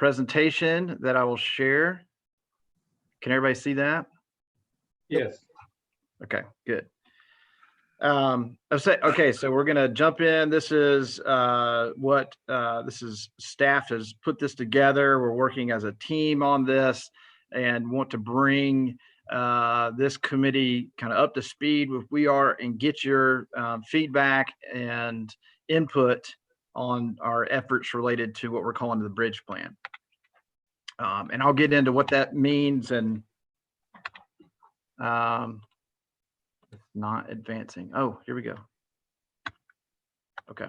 presentation that I will share. Can everybody see that? Yes. Okay, good. Okay, so we're going to jump in. This is staff has put this together. We're working as a team on this and want to bring this committee kind of up to speed with we are and get your feedback and input on our efforts related to what we're calling the bridge plan. And I'll get into what that means and it's not advancing. Oh, here we go. Okay.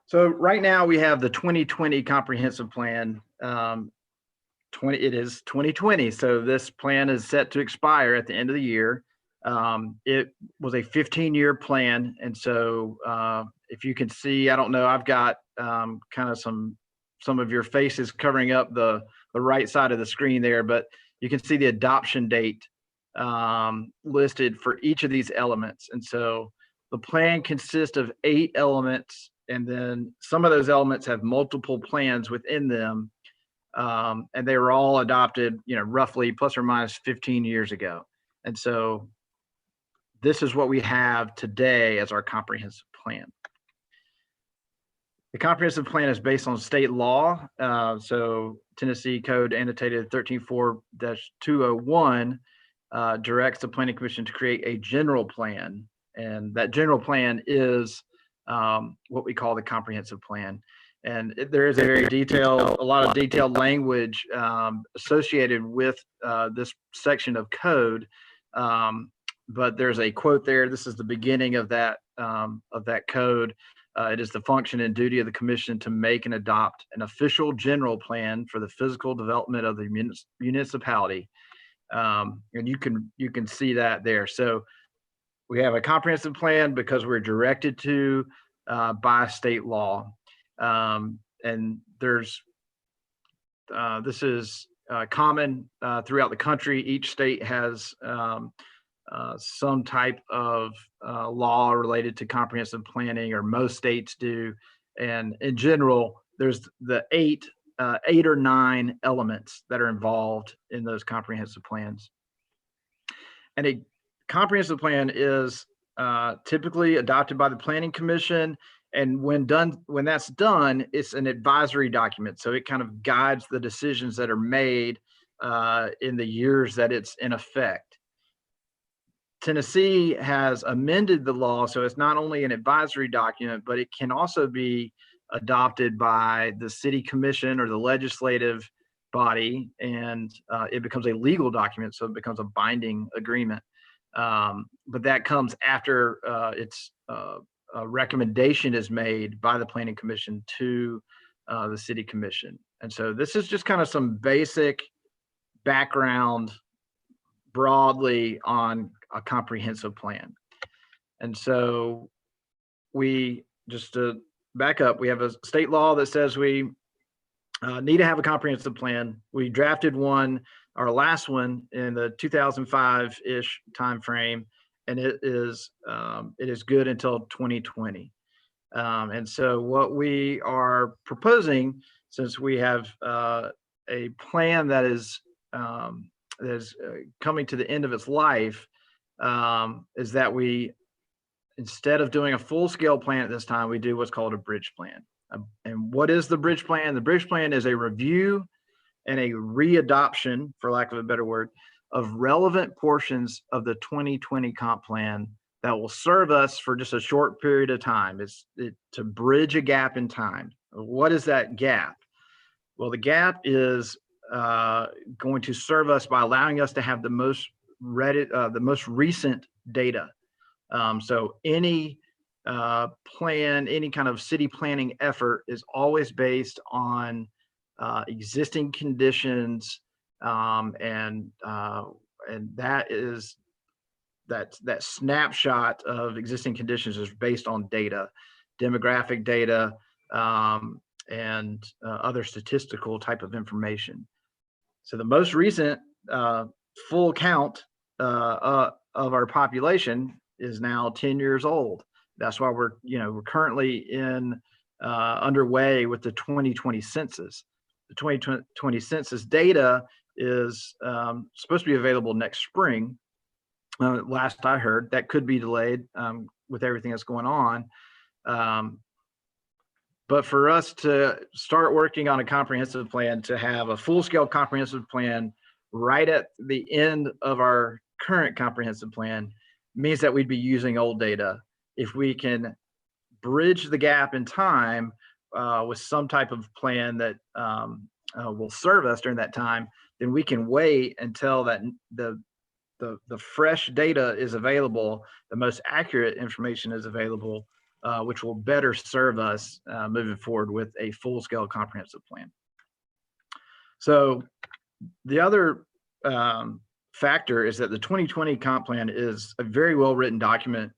So right now we have the 2020 comprehensive plan. It is 2020. So this plan is set to expire at the end of the year. It was a 15-year plan. And so if you can see, I don't know, I've got kind of some of your faces covering up the right side of the screen there, but you can see the adoption date listed for each of these elements. And so the plan consists of 8 elements, and then some of those elements have multiple plans within them. And they were all adopted, roughly plus or minus 15 years ago. And so this is what we have today as our comprehensive plan. The comprehensive plan is based on state law. So Tennessee Code annotated 13.4-201 directs the Planning Commission to create a general plan. And that general plan is what we call the comprehensive plan. And there is a lot of detailed language associated with this section of code. But there's a quote there. This is the beginning of that code. It is the function and duty of the commission to make and adopt an official general plan for the physical development of the municipality. And you can see that there. So we have a comprehensive plan because we're directed to by state law. And there's this is common throughout the country. Each state has some type of law related to comprehensive planning, or most states do. And in general, there's the 8 or 9 elements that are involved in those comprehensive plans. And a comprehensive plan is typically adopted by the Planning Commission. And when that's done, it's an advisory document. So it kind of guides the decisions that are made in the years that it's in effect. Tennessee has amended the law, so it's not only an advisory document, but it can also be adopted by the city commission or the legislative body, and it becomes a legal document, so it becomes a binding agreement. But that comes after a recommendation is made by the Planning Commission to the City Commission. And so this is just kind of some basic background broadly on a comprehensive plan. And so just to back up, we have a state law that says we need to have a comprehensive plan. We drafted one, our last one, in the 2005-ish timeframe, and it is good until 2020. And so what we are proposing, since we have a plan that is coming to the end of its life, is that we, instead of doing a full-scale plan at this time, we do what's called a bridge plan. And what is the bridge plan? The bridge plan is a review and a readoption, for lack of a better word, of relevant portions of the 2020 comp plan that will serve us for just a short period of time. It's to bridge a gap in time. What is that gap? Well, the gap is going to serve us by allowing us to have the most recent data. So any plan, any kind of city planning effort is always based on existing conditions, and that snapshot of existing conditions is based on data, demographic data, and other statistical type of information. So the most recent full count of our population is now 10 years old. That's why we're currently in underway with the 2020 census. The 2020 census data is supposed to be available next spring. Last I heard, that could be delayed with everything that's going on. But for us to start working on a comprehensive plan, to have a full-scale comprehensive plan right at the end of our current comprehensive plan, means that we'd be using old data. If we can bridge the gap in time with some type of plan that will serve us during that time, then we can wait until that the fresh data is available, the most accurate information is available, which will better serve us moving forward with a full-scale comprehensive plan. So the other factor is that the 2020 comp plan is a very well-written document.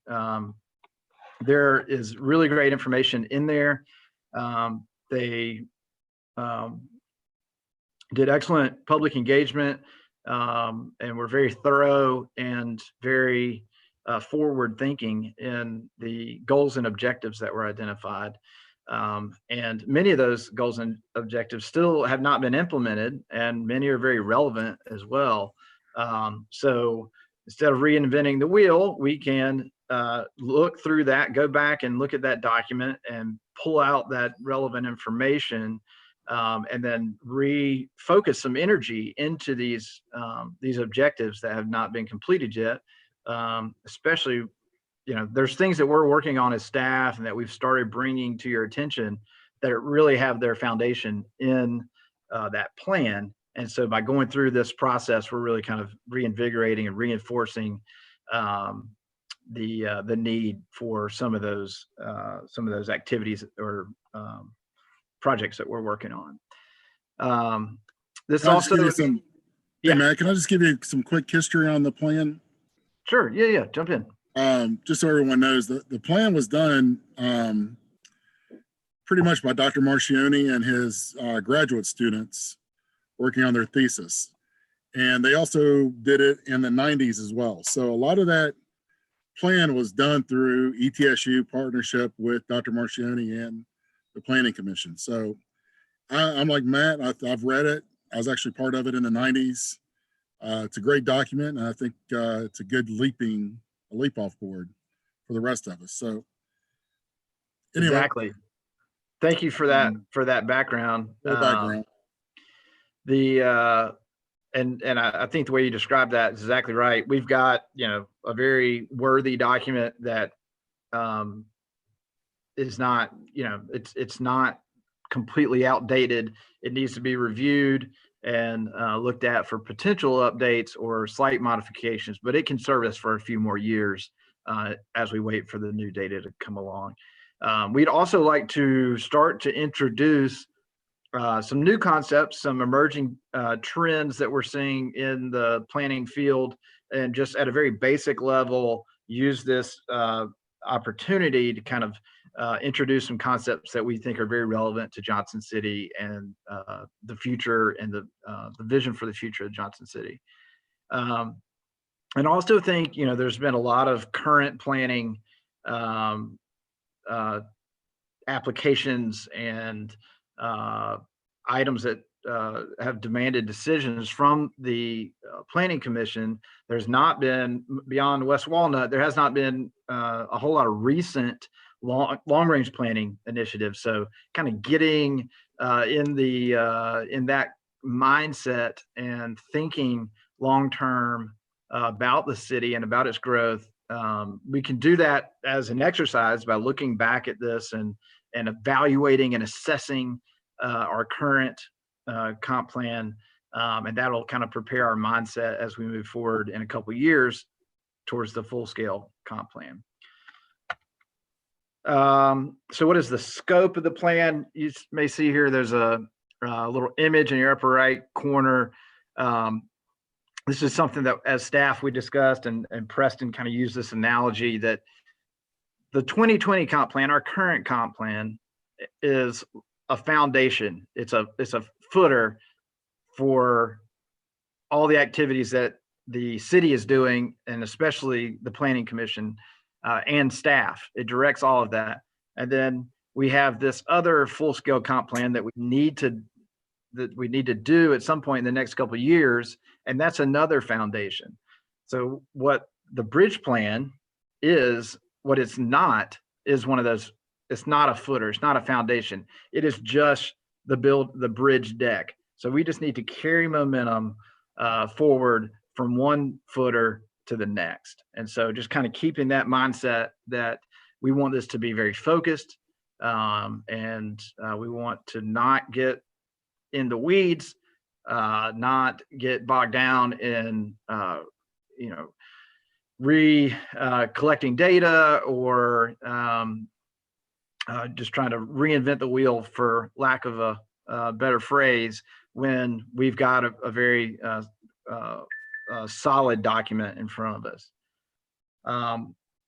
There is really great information in there. They did excellent public engagement and were very thorough and very forward thinking in the goals and objectives that were identified. And many of those goals and objectives still have not been implemented, and many are very relevant as well. So instead of reinventing the wheel, we can look through that, go back and look at that document and pull out that relevant information, and then refocus some energy into these objectives that have not been completed yet. Especially, there's things that we're working on as staff and that we've started bringing to your attention that really have their foundation in that plan. And so by going through this process, we're really kind of reinvigorating and reinforcing the need for some of those activities or projects that we're working on. This also, hey Matt, can I just give you some quick history on the plan? Sure. Yeah. Jump in. Just so everyone knows, the plan was done pretty much by Dr. Marcioni and his graduate students working on their thesis. And they also did it in the 90s as well. So a lot of that plan was done through ETSU partnership with Dr. Marcioni and the Planning Commission. So I'm like Matt, I've read it. I was actually part of it in the 90s. It's a great document, and I think it's a good leap off board for the rest of us. So anyway. Exactly. Thank you for that background. And I think the way you described that is exactly right. We've got, a very worthy document that is not, it's not completely outdated. It needs to be reviewed and looked at for potential updates or slight modifications, but it can serve us for a few more years as we wait for the new data to come along. We'd also like to start to introduce some new concepts, some emerging trends that we're seeing in the planning field, and just at a very basic level, use this opportunity to kind of introduce some concepts that we think are very relevant to Johnson City and the future and the vision for the future of Johnson City. And also think, there's been a lot of current planning applications and items that have demanded decisions from the Planning Commission. There's not been, beyond West Walnut, there has not been a whole lot of recent long-range planning initiatives. So kind of getting in that mindset and thinking long-term about the city and about its growth. We can do that as an exercise by looking back at this and evaluating and assessing our current comp plan, and that'll kind of prepare our mindset as we move forward in a couple of years towards the full-scale comp plan. So what is the scope of the plan? You may see here there's a little image in your upper right corner. This is something that as staff we discussed, and Preston kind of used this analogy that the 2020 comp plan, our current comp plan, is a foundation. It's a footer for all the activities that the city is doing, and especially the Planning Commission and staff. It directs all of that. And then we have this other full-scale comp plan that we need to do at some point in the next couple of years, and that's another foundation. So what the bridge plan is, what it's not, is one of those. It's not a footer. It's not a foundation. It is just the bridge deck. So we just need to carry momentum forward from one footer to the next. And so just kind of keeping that mindset that we want this to be very focused, and we want to not get in the weeds, not get bogged down in collecting data, or just trying to reinvent the wheel, for lack of a better phrase, when we've got a very solid document in front of us.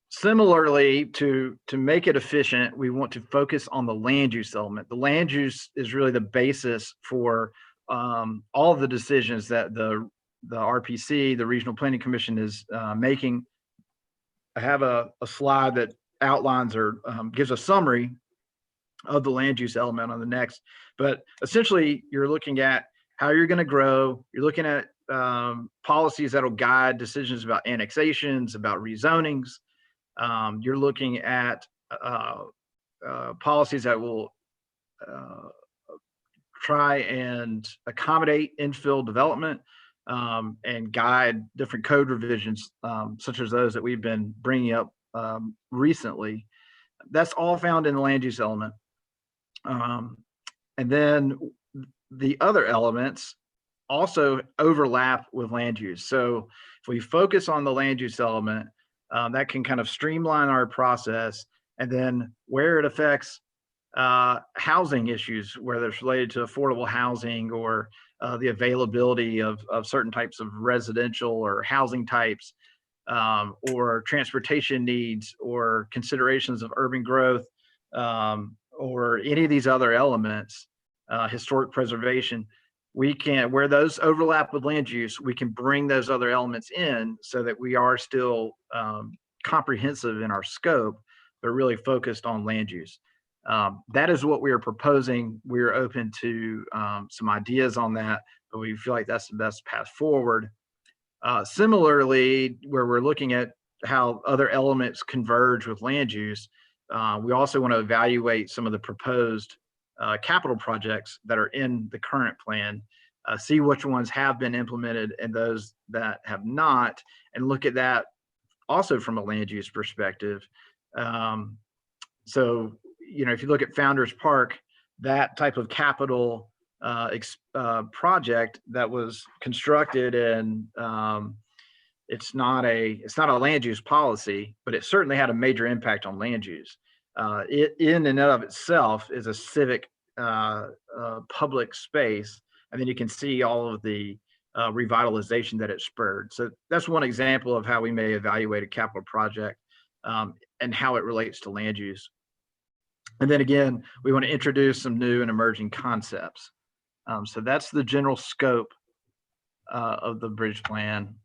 Similarly, to make it efficient, we want to focus on the land use element. The land use is really the basis for all of the decisions that the RPC, the Regional Planning Commission, is making. I have a slide that outlines or gives a summary of the land use element on the next. But essentially, you're looking at how you're going to grow. You're looking at policies that'll guide decisions about annexations, about rezonings. You're looking at policies that will try and accommodate infill development, and guide different code revisions, such as those that we've been bringing up recently. That's all found in the land use element. And then the other elements also overlap with land use. So if we focus on the land use element, that can kind of streamline our process. And then where it affects housing issues, whether it's related to affordable housing, or the availability of certain types of residential or housing types, or transportation needs, or considerations of urban growth, or any of these other elements, historic preservation, we can, where those overlap with land use, we can bring those other elements in so that we are still comprehensive in our scope, but really focused on land use. That is what we are proposing. We're open to some ideas on that, but we feel like that's the best path forward. Similarly, where we're looking at how other elements converge with land use, we also want to evaluate some of the proposed capital projects that are in the current plan, see which ones have been implemented and those that have not, and look at that also from a land use perspective. So, if you look at Founders Park, that type of capital project that was constructed, and it's not a land use policy, but it certainly had a major impact on land use. It in and of itself is a civic public space, and then you can see all of the revitalization that it spurred. So that's one example of how we may evaluate a capital project, and how it relates to land use. And then again, we want to introduce some new and emerging concepts. So that's the general scope of the bridge plan.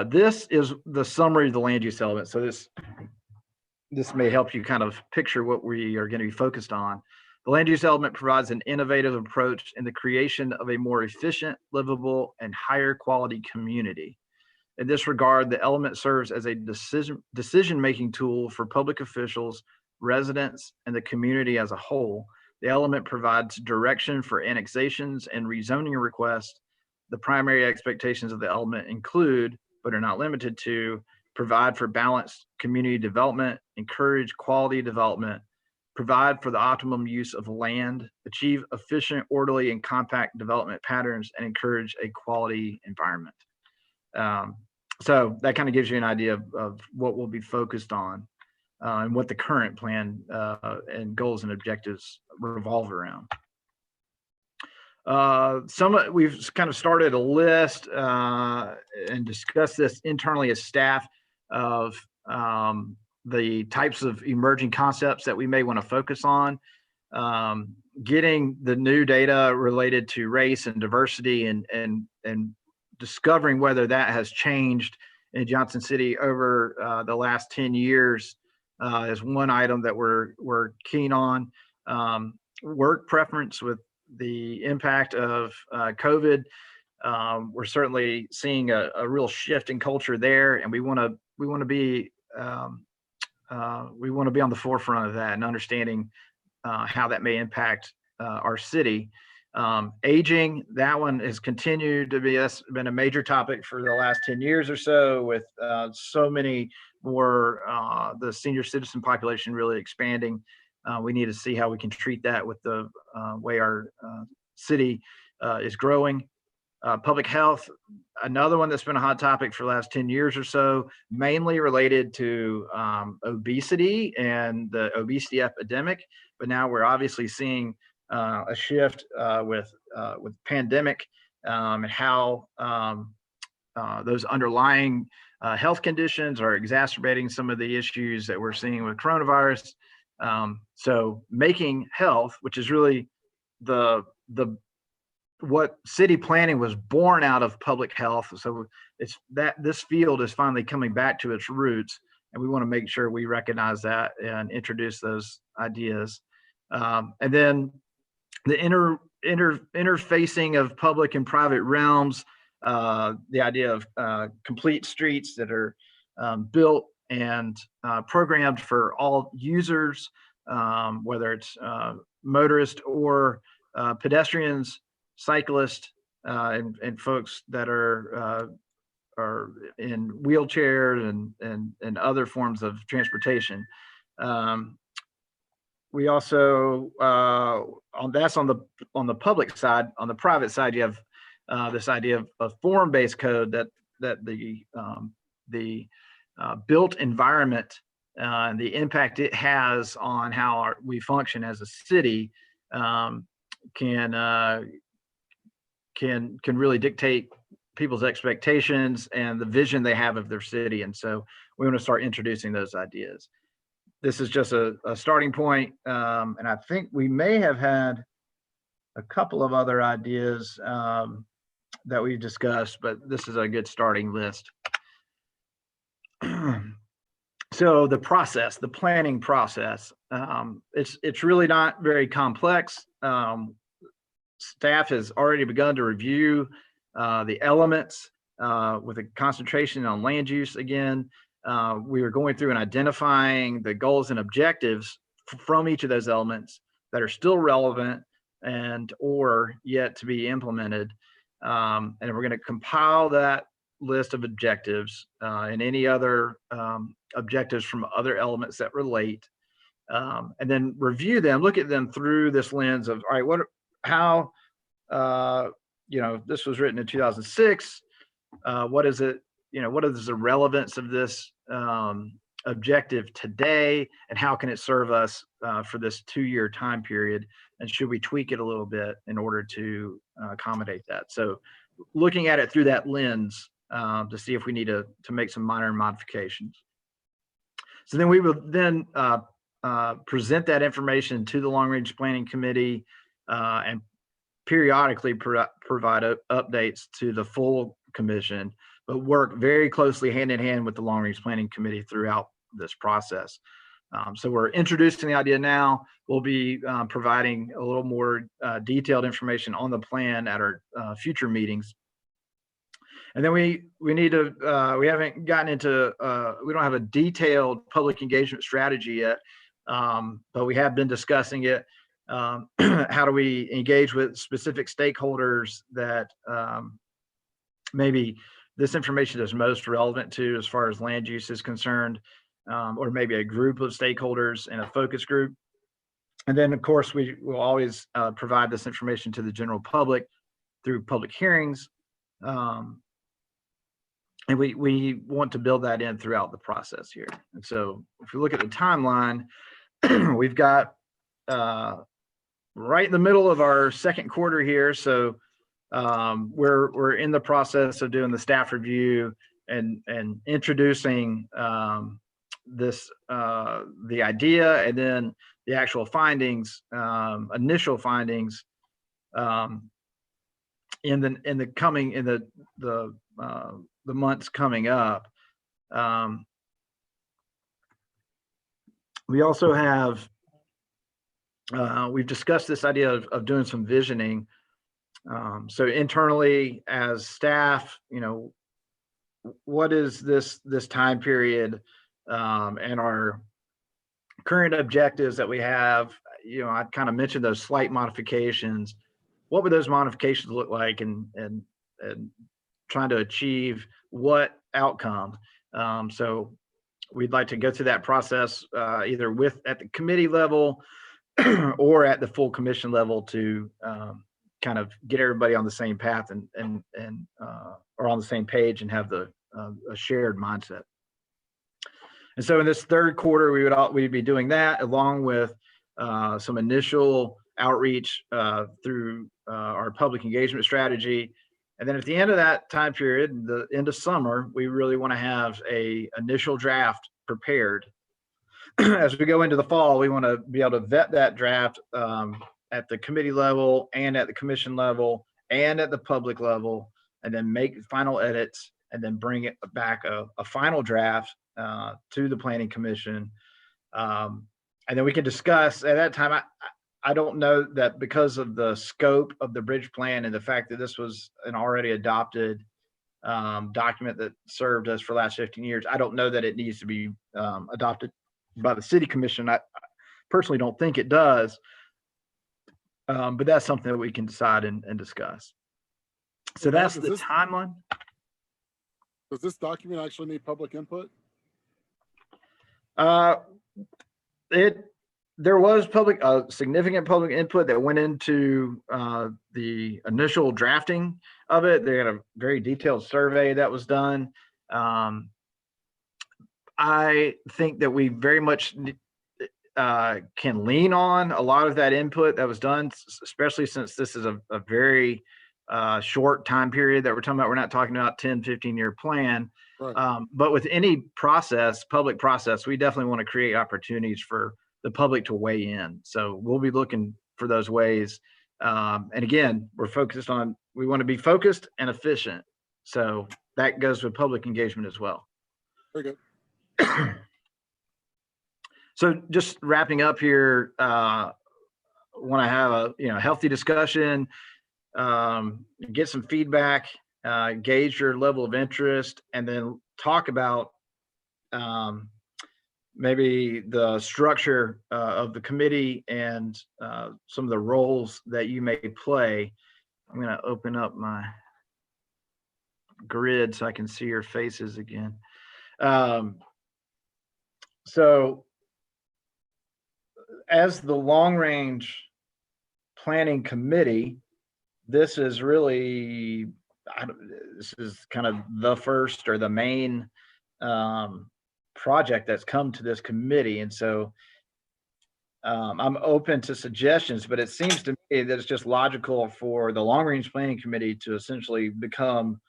This is the summary of the land use element. So this may help you kind of picture what we are going to be focused on. The land use element provides an innovative approach in the creation of a more efficient, livable, and higher quality community. In this regard, the element serves as a decision-making tool for public officials, residents, and the community as a whole. The element provides direction for annexations and rezoning requests. The primary expectations of the element include, but are not limited to, provide for balanced community development, encourage quality development, provide for the optimum use of land, achieve efficient, orderly, and compact development patterns, and encourage a quality environment. So that kind of gives you an idea of what we'll be focused on, and what the current plan and goals and objectives revolve around. We've kind of started a list and discussed this internally as staff of the types of emerging concepts that we may want to focus on. Getting the new data related to race and diversity, and discovering whether that has changed in Johnson City over the last 10 years is one item that we're keen on. Work preference with the impact of COVID. We're certainly seeing a real shift in culture there, and we want to be on the forefront of that and understanding how that may impact our city. Aging, that one has continued to be, that's been a major topic for the last 10 years or so, with so many more, the senior citizen population really expanding. We need to see how we can treat that with the way our city is growing. Public health, another one that's been a hot topic for the last 10 years or so, mainly related to obesity and the obesity epidemic. But now we're obviously seeing a shift with pandemic and how those underlying health conditions are exacerbating some of the issues that we're seeing with coronavirus. So making health, which is really the what city planning was born out of, public health. So it's that this field is finally coming back to its roots, and we want to make sure we recognize that and introduce those ideas. And then the interfacing of public and private realms, the idea of complete streets that are built and programmed for all users, whether it's motorists or pedestrians, cyclists, and folks that are in wheelchairs and other forms of transportation. We also on the public side. On the private side, you have this idea of form-based code that the built environment and the impact it has on how we function as a city can really dictate people's expectations and the vision they have of their city. And so we want to start introducing those ideas. This is just a starting point. And I think we may have had a couple of other ideas that we discussed, but this is a good starting list. So the process, the planning process, it's really not very complex. Staff has already begun to review the elements with a concentration on land use. Again, we are going through and identifying the goals and objectives from each of those elements that are still relevant and or yet to be implemented. And we're going to compile that list of objectives and any other objectives from other elements that relate, and then review them, look at them through this lens of, all right, how this was written in 2006. What is it? What is the relevance of this objective today, and how can it serve us for this 2-year time period? And should we tweak it a little bit in order to accommodate that? So looking at it through that lens to see if we need to make some minor modifications. So then we will then present that information to the Long Range Planning Committee and periodically provide updates to the full commission, but work very closely hand in hand with the Long Range Planning Committee throughout this process. So we're introducing the idea now. We'll be providing a little more detailed information on the plan at our future meetings. And then we need to, we haven't gotten into, we don't have a detailed public engagement strategy yet, but we have been discussing it. How do we engage with specific stakeholders that maybe this information is most relevant to as far as land use is concerned, or maybe a group of stakeholders and a focus group. And then, of course, we will always provide this information to the general public through public hearings. And we want to build that in throughout the process here. And so if you look at the timeline, we've got right in the middle of our second quarter here. So we're in the process of doing the staff review and introducing this the idea, and then the actual findings, initial findings in the months coming up. We also have, we've discussed this idea of doing some visioning. So internally as staff, what is this time period and our current objectives that we have? I kind of mentioned those slight modifications. What would those modifications look like, and trying to achieve what outcome? So we'd like to go through that process either at the committee level or at the full commission level to kind of get everybody on the same path and or on the same page and have a shared mindset. And so in this third quarter, we'd be doing that along with some initial outreach through our public engagement strategy. And then at the end of that time period, the end of summer, we really want to have a initial draft prepared. As we go into the fall, we want to be able to vet that draft at the committee level and at the commission level and at the public level, and then make final edits and then bring it back a final draft to the planning commission. And then we can discuss at that time. I don't know that because of the scope of the bridge plan and the fact that this was an already adopted document that served us for the last 15 years, I don't know that it needs to be adopted by the city commission. I personally don't think it does, but that's something that we can decide and discuss. So that's the timeline. Does this document actually need public input? There was significant public input that went into the initial drafting of it. They had a very detailed survey that was done. I think that we very much can lean on a lot of that input that was done, especially since this is a very short time period that we're talking about. We're not talking about 10, 15-year plan. Right. But with any public process, we definitely want to create opportunities for the public to weigh in. So we'll be looking for those ways. And again, we want to be focused and efficient. So that goes with public engagement as well. Very good. So just wrapping up here, want to have a healthy discussion, get some feedback, gauge your level of interest, and then talk about maybe the structure of the committee and some of the roles that you may play. I'm going to open up my grid so I can see your faces again. So as the long range planning committee, this is really, this is kind of the first or the main project that's come to this committee. And so I'm open to suggestions, but it seems to me that it's just logical for the long range planning committee to essentially become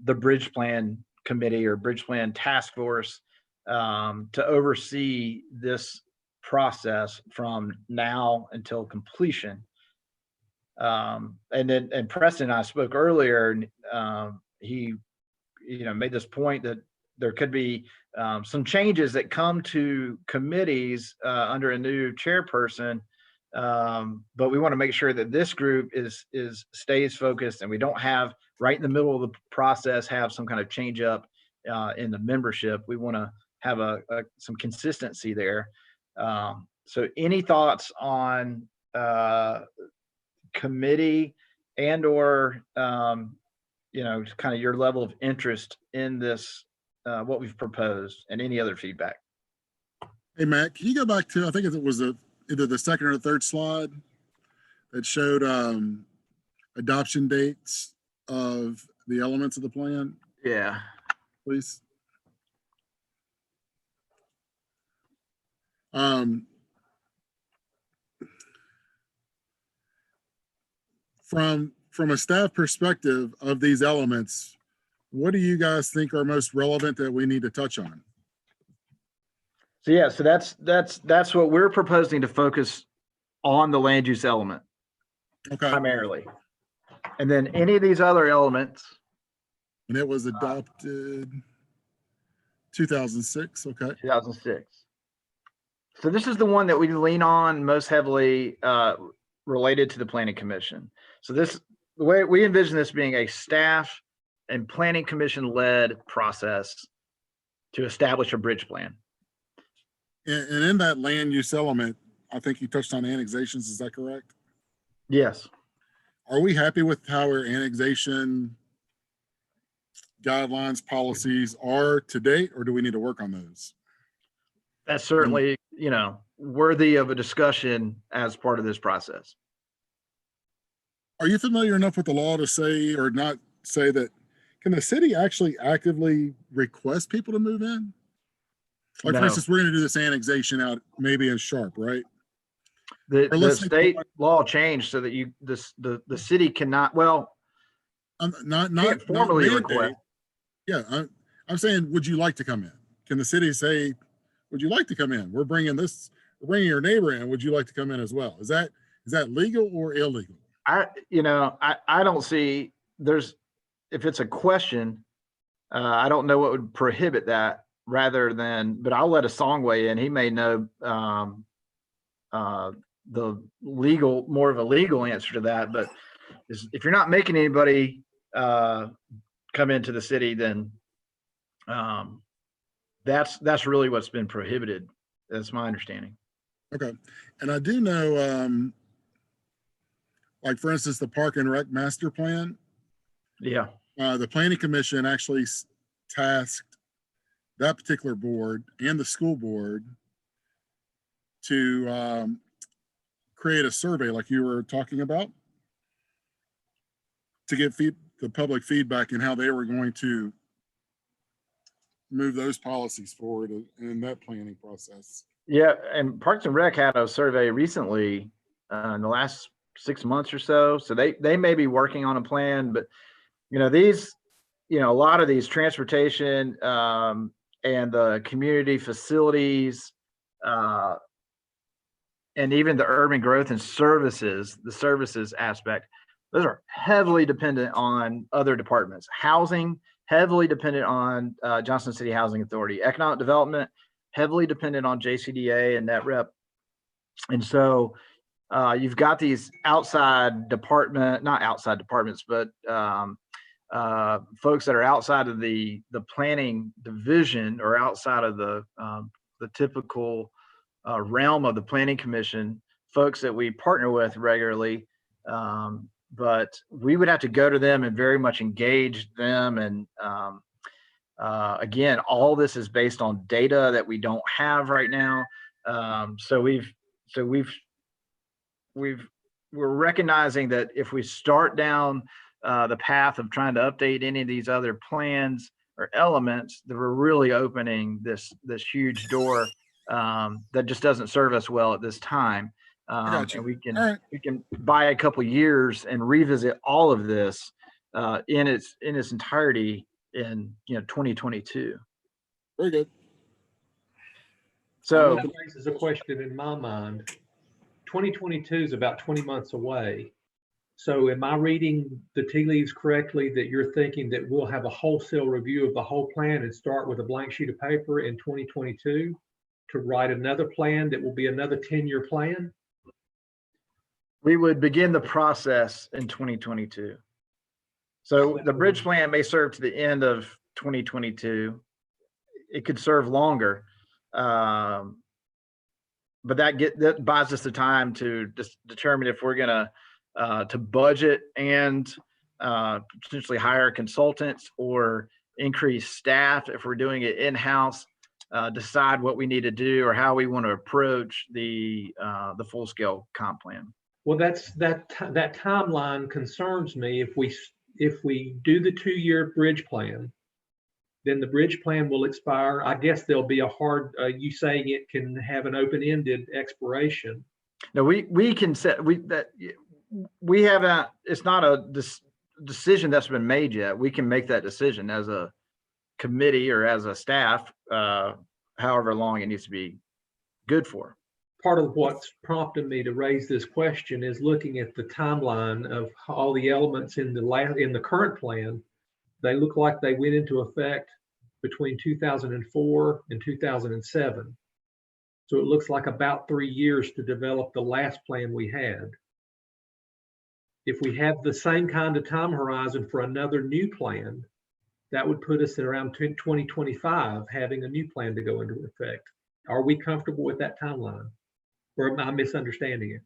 the bridge plan committee or bridge plan task force to oversee this process from now until completion. And Preston and I spoke earlier, and he made this point that there could be some changes that come to committees under a new chairperson, but we want to make sure that this group stays focused, and we don't have right in the middle of the process have some kind of change up in the membership. We want to have some consistency there. So any thoughts on committee and or kind of your level of interest in this, what we've proposed, and any other feedback? Hey, Matt, can you go back to, I think it was either the second or third slide that showed adoption dates of the elements of the plan? Yeah. Please. From a staff perspective of these elements, what do you guys think are most relevant that we need to touch on? So yeah, so that's what we're proposing, to focus on the land use element, okay, primarily, and then any of these other elements. And it was adopted 2006. Okay. 2006. So this is the one that we lean on most heavily related to the Planning Commission. So the way we envision this being a staff and Planning Commission led process to establish a bridge plan. And in that land use element, I think you touched on annexations. Is that correct? Yes. Are we happy with how our annexation guidelines, policies are to date, or do we need to work on those? That's certainly, worthy of a discussion as part of this process. Are you familiar enough with the law to say or not say that, can the city actually actively request people to move in? Like, No. for instance, we're going to do this annexation out maybe in Sharp, right? The state law changed so that the city cannot, not formally mandate. request. Yeah, I'm saying, would you like to come in? Can the city say, would you like to come in? We're bringing your neighbor in. Would you like to come in as well? Is that legal or illegal? I don't see if it's a question, I don't know what would prohibit that but I'll let Asong weigh in. He may know more of a legal answer to that, but if you're not making anybody come into the city, then that's really what's been prohibited. That's my understanding. Okay. And I do know, like, for instance, the Park and Rec Master Plan. Yeah. The Planning Commission actually tasked that particular board and the school board to create a survey like you were talking about to get the public feedback and how they were going to move those policies forward in that planning process. Yeah, and Parks and Rec had a survey recently in the last 6 months or so. So they may be working on a plan, but a lot of these transportation and the community facilities and even the urban growth and services, the services aspect, those are heavily dependent on other departments. Housing, heavily dependent on Johnson City Housing Authority. Economic development, heavily dependent on JCDA and NetRep. And so you've got these not outside departments, but folks that are outside of the planning division or outside of the typical realm of the Planning Commission, folks that we partner with regularly. But we would have to go to them and very much engage them. And again, all this is based on data that we don't have right now. So we're recognizing that if we start down the path of trying to update any of these other plans or elements, that we're really opening this huge door that just doesn't serve us well at this time. And we can buy a couple years and revisit all of this in its entirety in 2022. Very good. So that raises a question in my mind. 2022 is about 20 months away. So am I reading the tea leaves correctly that you're thinking that we'll have a wholesale review of the whole plan and start with a blank sheet of paper in 2022 to write another plan that will be another 10-year plan? We would begin the process in 2022. So the bridge plan may serve to the end of 2022. It could serve longer. But that buys us the time to just determine if we're gonna to budget and potentially hire consultants or increase staff if we're doing it in-house, decide what we need to do or how we want to approach the full-scale comp plan. Well, that timeline concerns me. If we do the 2-year bridge plan, then the bridge plan will expire. I guess there'll be a hard, you saying it can have an open-ended expiration. No, we can set, we haven't, it's not a decision that's been made yet. We can make that decision as a committee or as a staff, however long it needs to be good for. Part of what's prompted me to raise this question is looking at the timeline of all the elements in the current plan. They look like they went into effect between 2004 and 2007. So it looks like about 3 years to develop the last plan we had. If we have the same kind of time horizon for another new plan, that would put us at around 2025, having a new plan to go into effect. Are we comfortable with that timeline? Or am I misunderstanding it?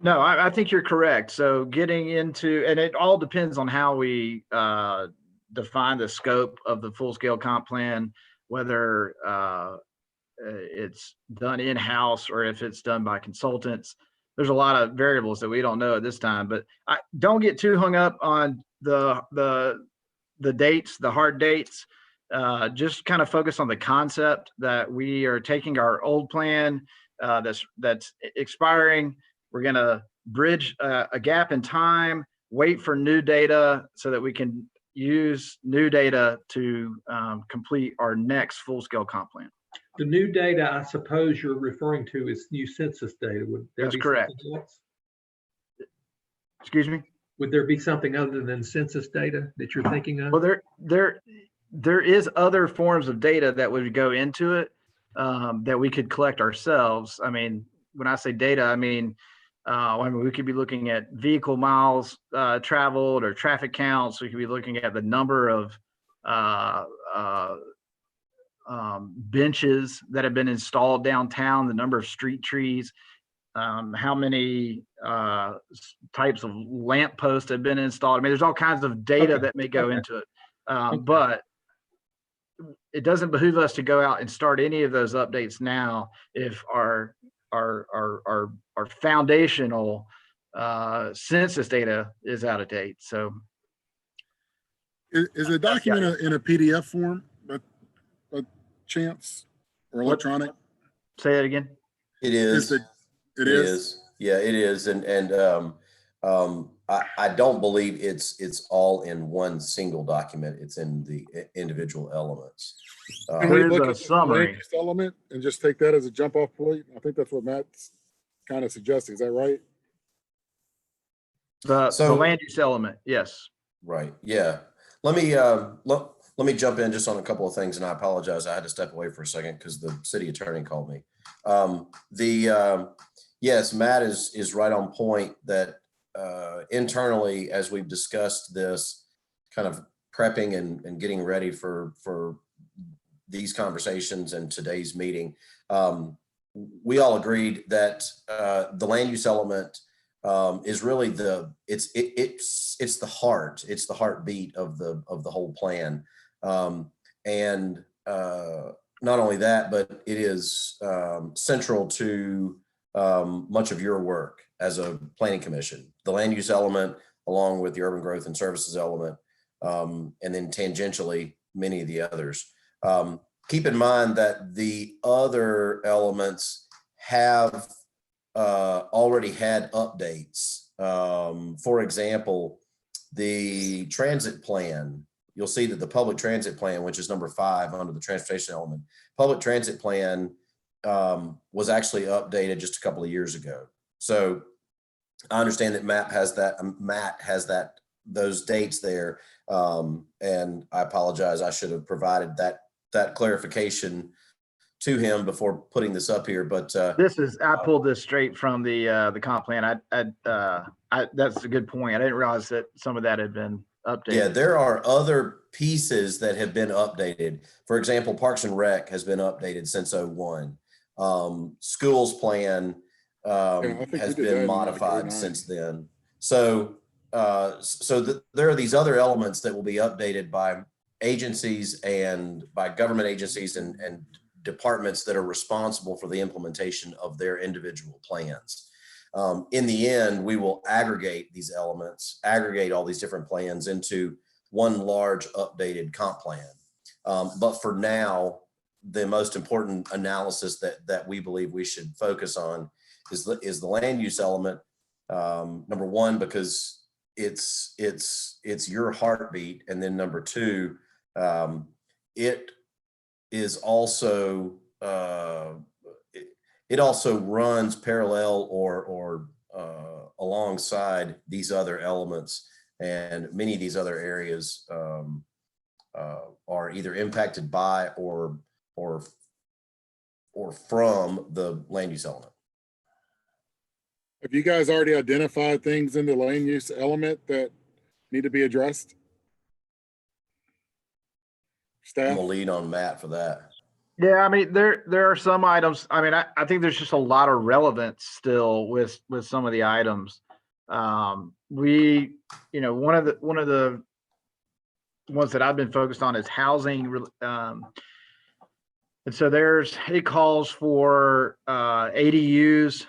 No, I think you're correct. So getting into, and it all depends on how we define the scope of the full-scale comp plan, whether it's done in-house or if it's done by consultants. There's a lot of variables that we don't know at this time, but I don't get too hung up on the dates, the hard dates. Just kind of focus on the concept that we are taking our old plan that's expiring. We're going to bridge a gap in time, wait for new data so that we can use new data to complete our next full-scale comp plan. The new data, I suppose you're referring to, is new census data. Would there That's be correct. something else? Excuse me? Would there be something other than census data that you're thinking of? Well, there is other forms of data that would go into it that we could collect ourselves. I mean, when I say data, I mean, we could be looking at vehicle miles traveled or traffic counts. We could be looking at the number of benches that have been installed downtown, the number of street trees, how many types of lamp posts have been installed. I mean, there's all kinds of data that may go into it, but it doesn't behoove us to go out and start any of those updates now if our foundational census data is out of date. So, is the document in a PDF form, a chance, or electronic? Say that again. It is. It is. Yeah, it is. And I don't believe it's all in one single document. It's in the individual elements. Can we There's look a at the summary. land use element and just take that as a jump off point? I think that's what Matt's kind of suggesting. Is that right? The land use element, yes. Right. Yeah. Let me jump in just on a couple of things, and I apologize. I had to step away for a second because the city attorney called me. Yes, Matt is right on point that internally, as we've discussed this, kind of prepping and getting ready for these conversations and today's meeting, we all agreed that the land use element is really it's the heart, it's the heartbeat of the whole plan, and not only that, but it is central to much of your work as a planning commission. The land use element, along with the urban growth and services element, and then tangentially many of the others. Keep in mind that the other elements have already had updates. For example, the transit plan, you'll see that the public transit plan, which is number 5 under the transportation element, public transit plan was actually updated just a couple of years ago. So I understand that Matt has those dates there. And I apologize. I should have provided that clarification to him before putting this up here, but I pulled this straight from the comp plan. That's a good point. I didn't realize that some of that had been updated. Yeah, there are other pieces that have been updated. For example, Parks and Rec has been updated since 01. Schools plan has been modified since then. So there are these other elements that will be updated by agencies and by government agencies and departments that are responsible for the implementation of their individual plans. In the end, we will aggregate these elements, aggregate all these different plans into one large updated comp plan. But for now, the most important analysis that we believe we should focus on is the land use element. Number one, because it's your heartbeat, and then number two, it is also it also runs parallel or alongside these other elements, and many of these other areas are either impacted by or or from the land use element. Have you guys already identified things in the land use element that need to be addressed? I'm Staff? gonna lead on Matt for that. Yeah, I mean, there are some items. I mean, I think there's just a lot of relevance still with some of the items. We, one of the ones that I've been focused on is housing. And so it calls for ADUs,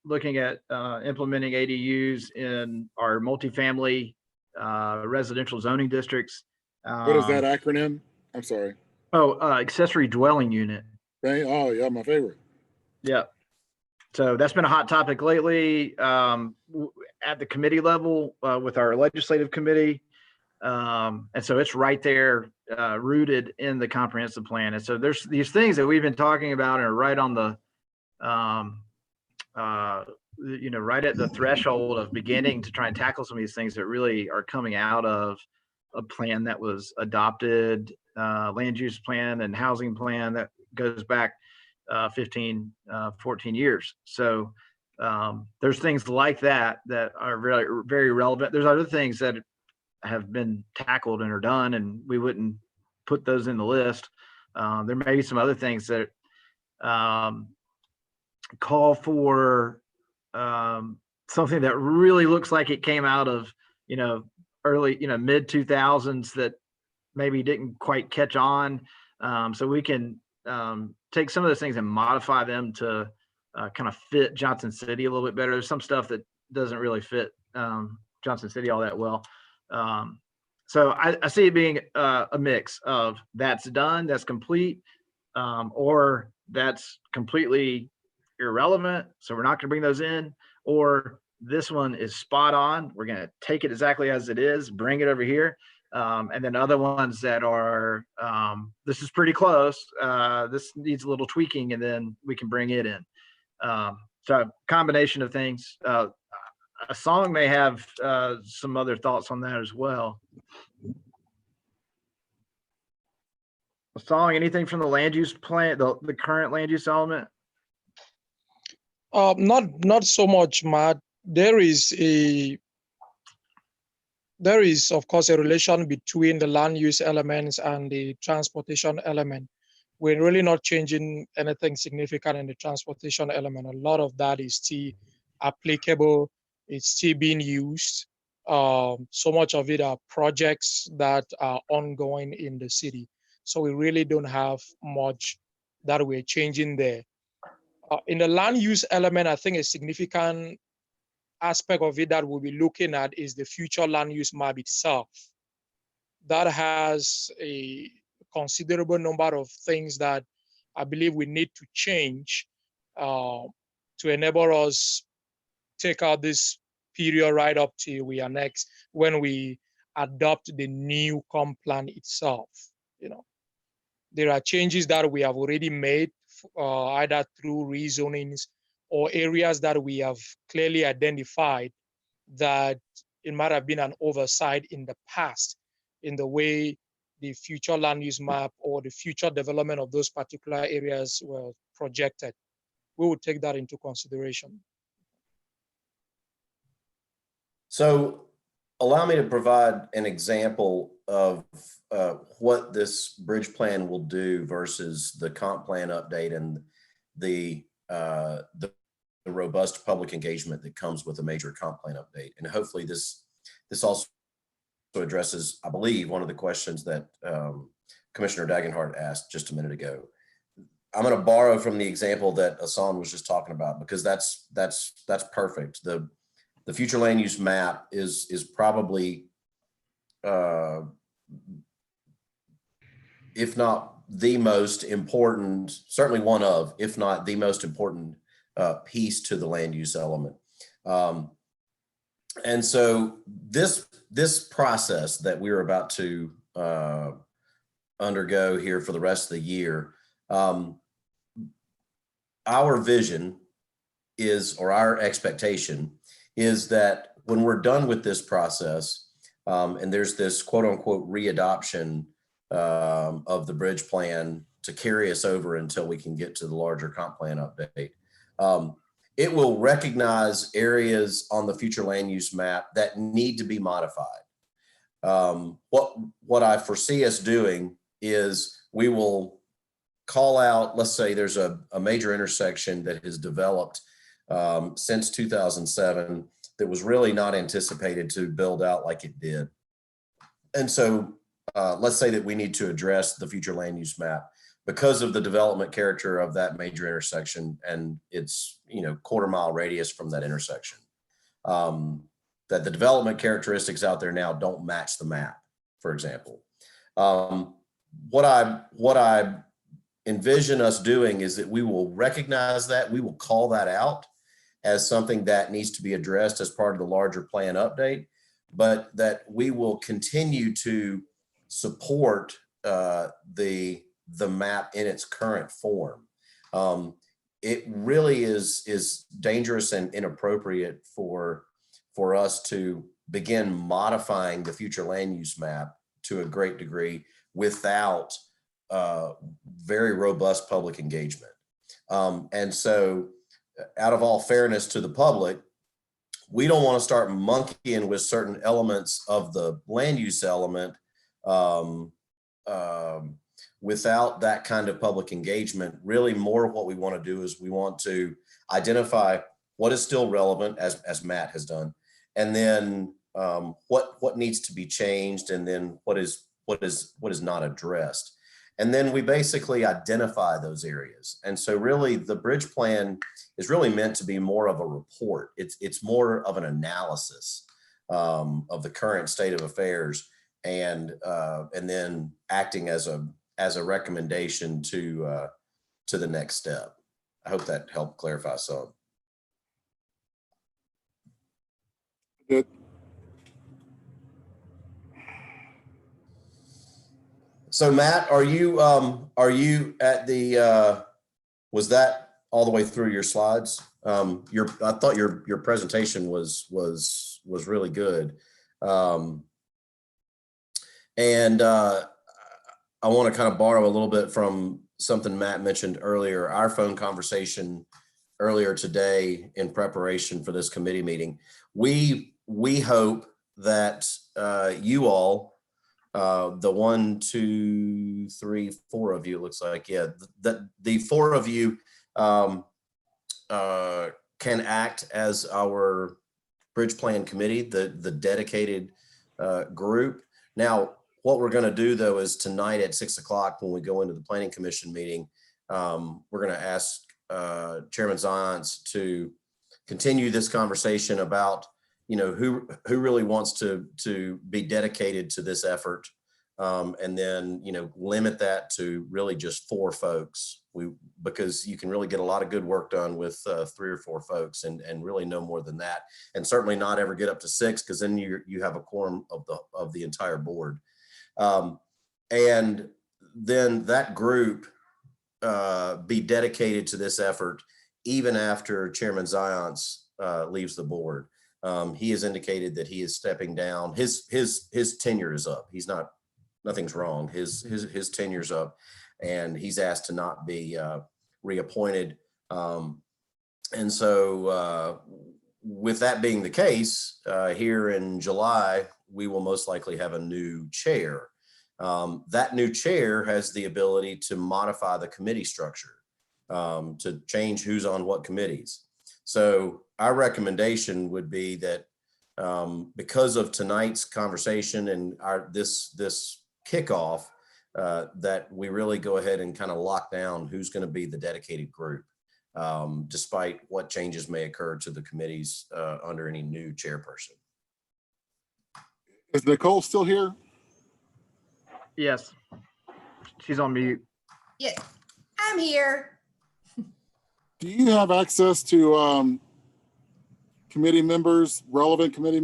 looking at implementing ADUs in our multifamily residential zoning districts. What is that acronym? I'm sorry. Accessory dwelling unit. Oh, yeah, my favorite. Yeah. So that's been a hot topic lately at the committee level with our legislative committee. And so it's right there rooted in the comprehensive plan. And so there's these things that we've been talking about and are right on the, right at the threshold of beginning to try and tackle some of these things that really are coming out of a plan that was adopted, land use plan and housing plan that goes back 15, 14 years. So there's things like that are very, very relevant. There's other things that have been tackled and are done, and we wouldn't put those in the list. There may be some other things that call for something that really looks like it came out of, early, mid 2000s that maybe didn't quite catch on. So we can take some of those things and modify them to kind of fit Johnson City a little bit better. There's some stuff that doesn't really fit Johnson City all that well. So I see it being a mix of that's done, that's complete, or that's completely irrelevant, so we're not going to bring those in, or this one is spot on, we're going to take it exactly as it is, bring it over here. And then other ones that are, this is pretty close, this needs a little tweaking, and then we can bring it in. So combination of things. A song may have some other thoughts on that as well. A song, anything from the land use plan, the current land use element? Not so much, Matt. There is of course a relation between the land use elements and the transportation element. We're really not changing anything significant in the transportation element. A lot of that is still applicable. It's still being used. So much of it are projects that are ongoing in the city. So we really don't have much that we're changing there. In the land use element, I think a significant aspect of it that we'll be looking at is the future land use map itself. That has a considerable number of things that I believe we need to change to enable us take out this period right up till we annex when we adopt the new comp plan itself. There are changes that we have already made, either through rezonings or areas that we have clearly identified that it might have been an oversight in the past in the way the future land use map or the future development of those particular areas were projected. We will take that into consideration. So allow me to provide an example of what this bridge plan will do versus the comp plan update and the robust public engagement that comes with a major comp plan update. And hopefully this also addresses, I believe, one of the questions that Commissioner Dagenhart asked just a minute ago. I'm going to borrow from the example that Hassan was just talking about, because that's perfect. The future land use map is probably, if not the most important, certainly one of, if not the most important piece to the land use element. And so this process that we're about to undergo here for the rest of the year, our vision is, or our expectation is that when we're done with this process, and there's this quote unquote readoption of the bridge plan carry us over until we can get to the larger comp plan update. It will recognize areas on the future land use map that need to be modified. What I foresee us doing is we will call out, let's say there's a major intersection that has developed since 2007 that was really not anticipated to build out like it did. And so let's say that we need to address the future land use map because of the development character of that major intersection and its, quarter-mile radius from that intersection. That the development characteristics out there now don't match the map, for example. What I envision us doing is that we will recognize that, we will call that out as something that needs to be addressed as part of the larger plan update, but that we will continue to support the map in its current form. It really is dangerous and inappropriate for us to begin modifying the future land use map to a great degree without very robust public engagement. And so out of all fairness to the public, we don't want to start monkeying with certain elements of the land use element without that kind of public engagement. Really more what we want to do is we want to identify what is still relevant, as Matt has done, and then what needs to be changed, and then what is not addressed. And then we basically identify those areas. And so really the bridge plan is really meant to be more of a report. It's more of an analysis of the current state of affairs, and then acting as a recommendation to the next step. I hope that helped clarify some. Good. So Matt, are you at the, was that all the way through your slides? I thought your presentation was really good. And I want to kind of borrow a little bit from something Matt mentioned earlier, our phone conversation earlier today in preparation for this committee meeting. We hope that you all, the 1, 2, 3, 4 of you, it looks like, yeah, that the 4 of you can act as our bridge plan committee, the dedicated group. Now, what we're going to do though is tonight at 6 o'clock when we go into the planning commission meeting, we're going to ask Chairman Zients to continue this conversation about who really wants to be dedicated to this effort, and then limit that to really just 4 folks. Because you can really get a lot of good work done with 3 or 4 folks, and really no more than that, and certainly not ever get up to 6, because then you have a quorum of the entire board. And then that group be dedicated to this effort even after Chairman Zients leaves the board. He has indicated that he is stepping down. His tenure is up. Nothing's wrong. His tenure's up, and he's asked to not be reappointed. And so with that being the case, here in July, we will most likely have a new chair. That new chair has the ability to modify the committee structure, to change who's on what committees. So our recommendation would be that because of tonight's conversation and this kickoff, that we really go ahead and kind of lock down who's going to be the dedicated group, despite what changes may occur to the committees under any new chairperson. Is Nicole still here? Yes, she's on mute. Yeah, I'm here. Do you have access to committee members, relevant committee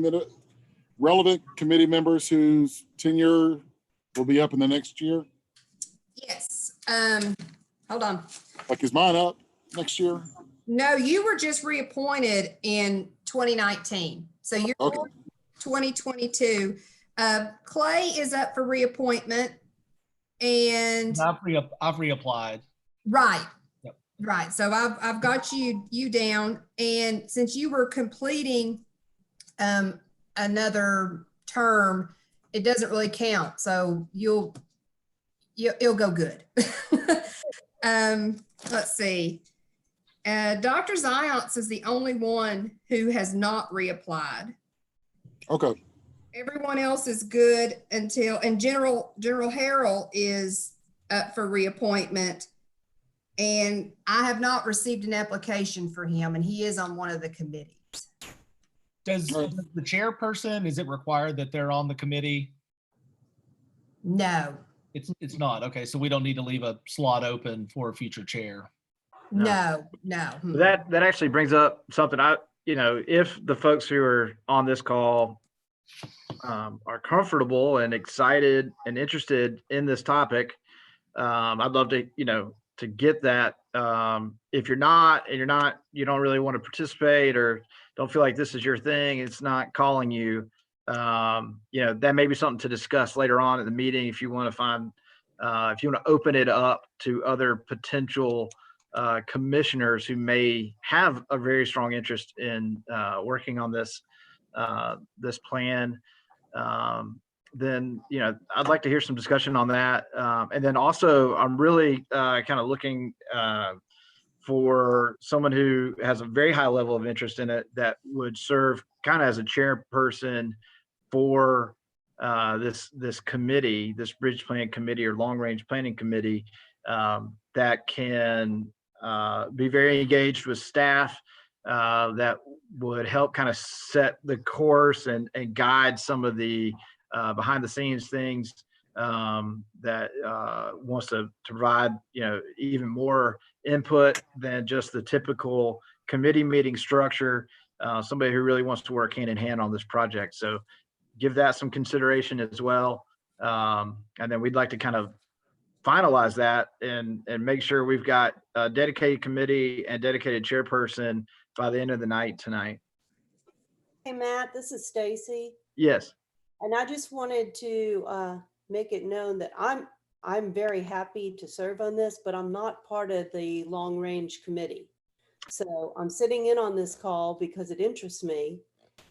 members whose tenure will be up in the next year? Yes. Hold on. Like, is mine up next year? No, you were just reappointed in 2019. So you're Okay. 2022. Clay is up for reappointment. And I've reapplied. right. Yep. Right. So I've got you down. And since you were completing another term, it doesn't really count. So you'll go good. Let's see. Dr. Zions is the only one who has not reapplied. Okay. Everyone else is good and General Harrell is up for reappointment. And I have not received an application for him, and he is on one of the committees. Does the chairperson, is it required that they're on the committee? No. It's not. Okay, so we don't need to leave a slot open for a future chair. No. That actually brings up something. If the folks who are on this call are comfortable and excited and interested in this topic, I'd love to get that. If you're not, and you don't really want to participate or don't feel like this is your thing, it's not calling you, that may be something to discuss later on in the meeting. If you want to open it up to other potential commissioners who may have a very strong interest in working on this plan, then I'd like to hear some discussion on that. And then also, I'm really kind of looking for someone who has a very high level of interest in it that would serve kind of as a chairperson for this committee, this bridge plan committee or long range planning committee, that can be very engaged with staff, that would help kind of set the course and guide some of the behind the scenes things, that wants to provide even more input than just the typical committee meeting structure. Somebody who really wants to work hand in hand on this project. So give that some consideration as well. And then we'd like to kind of finalize that and make sure we've got a dedicated committee and dedicated chairperson by the end of the night tonight. Hey, Matt, this is Stacy. Yes. And I just wanted to make it known that I'm very happy to serve on this, but I'm not part of the long range committee. So I'm sitting in on this call because it interests me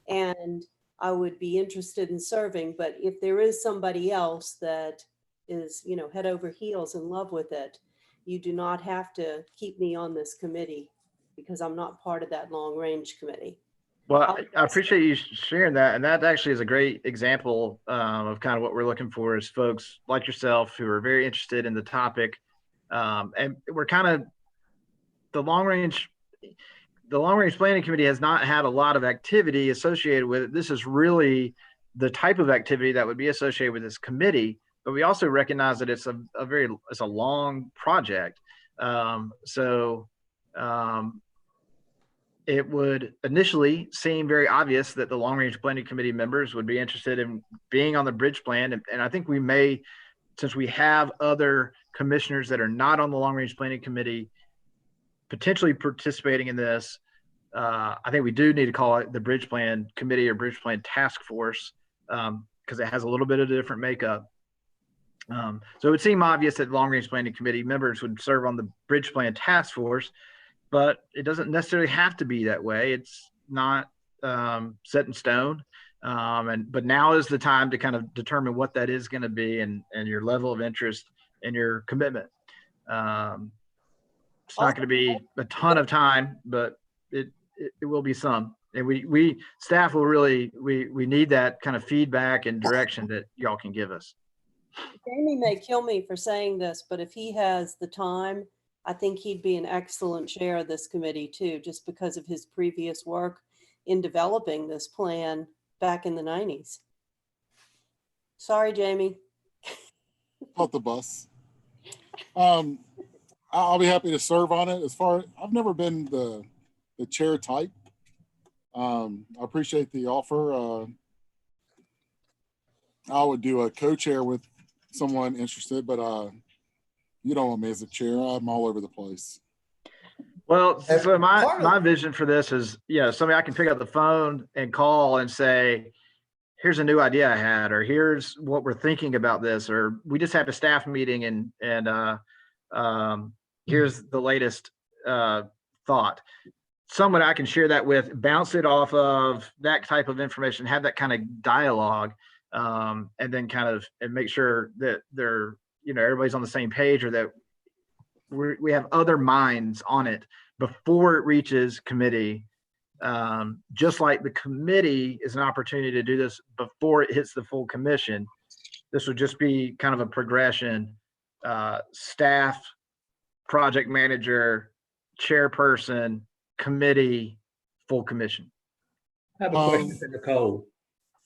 and I would be interested in serving. But if there is somebody else that is, head over heels in love with it, you do not have to keep me on this committee because I'm not part of that long range committee. Well, I appreciate you sharing that. And that actually is a great example of kind of what we're looking for is folks like yourself who are very interested in the topic. And we're kind of, the long range planning committee has not had a lot of activity associated with it. This is really the type of activity that would be associated with this committee, but we also recognize that it's a long project. It would initially seem very obvious that the long range planning committee members would be interested in being on the bridge plan. And I think we may, since we have other commissioners that are not on the long range planning committee potentially participating in this, I think we do need to call it the bridge plan committee or bridge plan task force, because it has a little bit of a different makeup. So it would seem obvious that long range planning committee members would serve on the bridge plan task force, but it doesn't necessarily have to be that way. It's not set in stone. But now is the time to kind of determine what that is going to be and your level of interest and your commitment. It's not going to be a ton of time, but it will be some. And we staff will really, we need that kind of feedback and direction that y'all can give us. Jamie may kill me for saying this, but if he has the time, I think he'd be an excellent chair of this committee too, just because of his previous work in developing this plan back in the 90s. Sorry, Jamie. Caught the bus. I'll be happy to serve on it. I've never been the chair type. I appreciate the offer. I would do a co-chair with someone interested, but you don't want me as a chair. I'm all over the place. Well, so my vision for this is, somebody I can pick up the phone and call and say, here's a new idea I had, or here's what we're thinking about this, or we just had a staff meeting and here's the latest thought. Someone I can share that with, bounce it off of that type of information, have that kind of dialogue, and then kind of and make sure that they're, everybody's on the same page, or that we have other minds on it before it reaches committee. Just like the committee is an opportunity to do this before it hits the full commission, this would just be kind of a progression. Staff, project manager, chairperson, committee, full commission. I have a question for Nicole.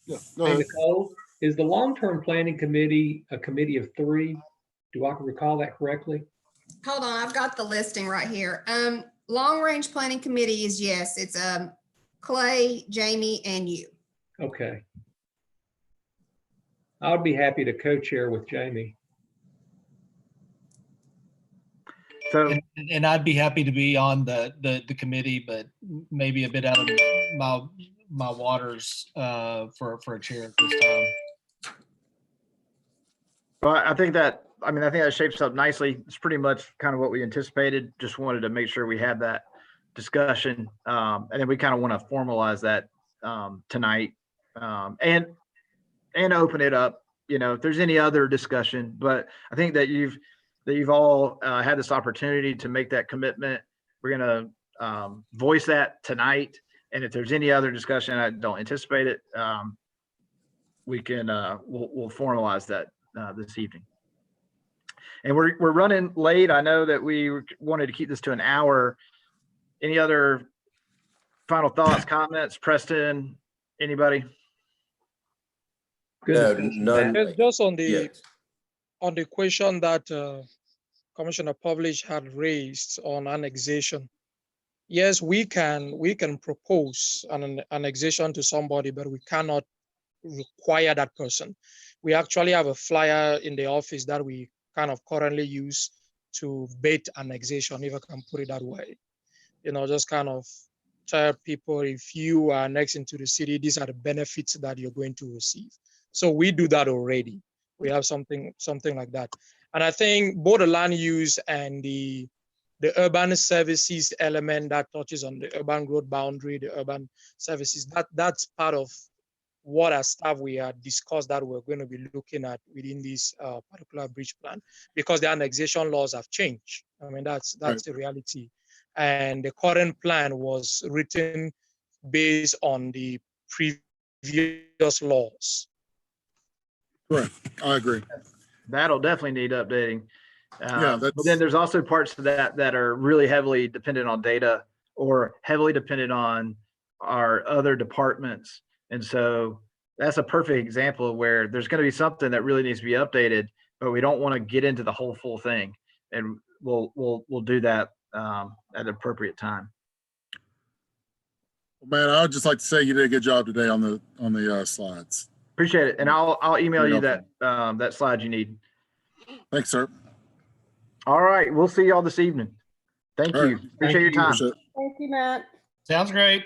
Yeah, go Hey, ahead. Nicole, is the long-term planning committee a committee of 3? Do I recall that correctly? Hold on, I've got the listing right here. Long Range Planning Committee is, yes, it's Clay, Jamie, and you. Okay. I would be happy to co-chair with Jamie. So And I'd be happy to be on the committee, but maybe a bit out of my waters for a chair at this time. Well, I think that shapes up nicely. It's pretty much kind of what we anticipated. Just wanted to make sure we had that discussion. And then we kind of want to formalize that tonight and open it up, if there's any other discussion. But I think that you've all had this opportunity to make that commitment. We're going to voice that tonight. And if there's any other discussion, I don't anticipate it, we can, we'll formalize that this evening. And we're running late. I know that we wanted to keep this to an hour. Any other final thoughts, comments? Preston, anybody? Good No, discussion, none. Matt. Just on the Yeah. question that Commissioner Pavlich had raised on annexation. Yes, we can propose an annexation to somebody, but we cannot require that person. We actually have a flyer in the office that we kind of currently use to bait annexation, if I can put it that way. Just kind of tell people, if you are annexed into the city, these are the benefits that you're going to receive. So we do that already. We have something like that. And I think both the land use and the urban services element that touches on the urban growth boundary, the urban services, that's part of what as staff we had discussed that we're going to be looking at within this particular bridge plan, because the annexation laws have changed. I mean, that's Right. the reality. And the current plan was written based on the previous laws. Correct. I agree. That'll definitely need updating. Yeah, But then there's also parts of that are really heavily dependent on data, or heavily dependent on our other departments. And so that's a perfect example of where there's going to be something that really needs to be updated, but we don't want to get into the whole full thing. And we'll do that at an appropriate time. Man, I would just like to say you did a good job today on the slides. Appreciate it. And I'll email Very you that slide you need. Thanks, sir. All right. We'll see y'all this evening. Thank All you. right. Appreciate your time. Appreciate it. Thank you, Matt. Sounds great.